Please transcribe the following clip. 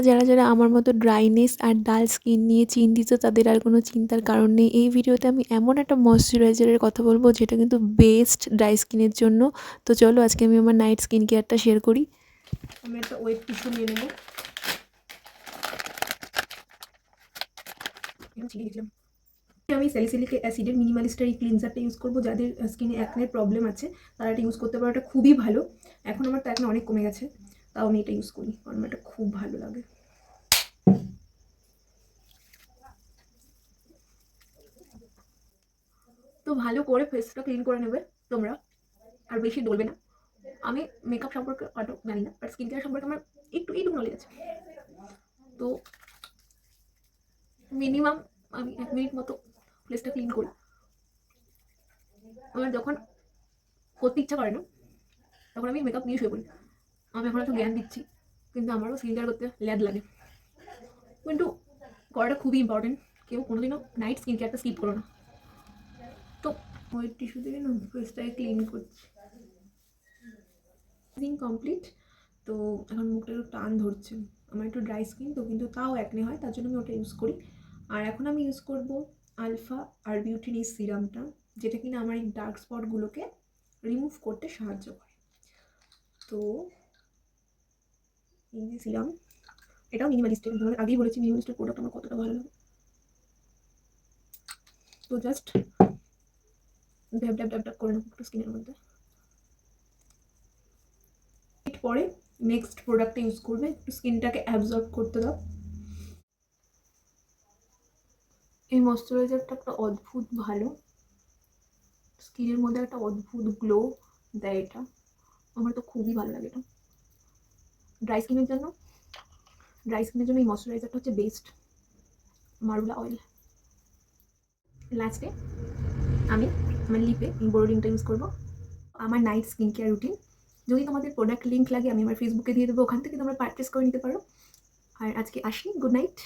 যারা যারা আমার মতো ড্রাইনেস আর ডাল স্কিন নিয়ে চিন্তিত তাদের আর কোনো চিন্তার কারণ নেই। এই ভিডিওতে আমি এমন একটা ময়শ্চারাইজারের কথা বলবো যেটা কিন্তু বেস্ট ড্রাই স্কিনের জন্য। তো চলো আজকে আমি আমার নাইট স্কিন কেয়ারটা শেয়ার করি। আমি একটা ওয়েট টিস্যু নিয়ে নেব। আমি স্যালিসিলিক অ্যাসিডের মিনিমালিস্টার এই ক্লিনজারটা ইউজ করবো। যাদের স্কিনে অ্যাকনের প্রবলেম আছে তারা এটা ইউজ করতে পারো। এটা খুবই ভালো। এখন আমার তো অ্যাকনে অনেক কমে গেছে, তাও আমি এটা ইউজ করি কারণ আমার এটা খুব ভালো লাগে। তো ভালো করে ফেসটা ক্লিন করে নেবে তোমরা, আর বেশি ডলবে না। আমি মেকআপ সম্পর্কে অত জানি না, বাট স্কিন কেয়ার সম্পর্কে আমার এইটুকু নলেজ আছে। তো মিনিমাম আমি 1 মিনিট মতো ফেসটা ক্লিন করি। আমার যখন করতে ইচ্ছা করে না তখন আমি মেকআপ নিয়ে শুয়ে পড়ি। আমি এখন একটু জ্ঞান দিচ্ছি, কিন্তু আমারও স্কিন কেয়ার করতে ল্যাদ লাগে, কিন্তু করাটা খুবই ইম্পর্টেন্ট। কেউ কোনোদিনও নাইট স্কিন কেয়ারটা স্কিপ করো না। তো ওয়েট টিস্যু দিয়ে না ফেসটাকে ক্লিন করছি। Clean complete. তো এখন মুখটা একটু টান ধরছে, আমার একটু ড্রাই স্কিন তো, কিন্তু তাও অ্যাকনে হয়, তার জন্য আমি ওটা ইউজ করি। আর এখন আমি ইউজ করব আলফা আর বিউটিন এই সিরামটা, যেটা কিনা আমার এই ডার্ক স্পটগুলোকে রিমুভ করতে সাহায্য করে। তো এই যে সিরাম, এটাও মিনিমালিস্টের, আমি আগেই বলেছি মিনিমালিস্টের প্রোডাক্ট আমার কতটা ভালো লাগে। তো জাস্ট ড্যাব ড্যাব ড্যাব ড্যাব করে নেবো একটু স্কিনের মধ্যে। পরে নেক্সট প্রোডাক্টটা ইউজ করবে, একটু স্কিনটাকে অ্যাবজর্ব করতে দাও। এই ময়শ্চারাইজারটা একটা অদ্ভুত ভালো, স্কিনের মধ্যে একটা অদ্ভুত গ্লো দেয় এটা, আমার তো খুবই ভালো লাগে এটা। ড্রাই স্কিনের জন্য এই ময়শ্চারাইজারটা হচ্ছে বেস্ট, মারুলা অয়েল। লাস্টে আমি আমার লিপে এই বোরোলিনটা ইউজ করবো, আমার নাইট স্কিন কেয়ার রুটিন। যদি তোমাদের প্রোডাক্ট লিঙ্ক লাগে আমি আমার ফেসবুকে দিয়ে দেবো, ওখান থেকে তোমরা পারচেস করে নিতে পারো। আর আজকে আসি, গুড নাইট।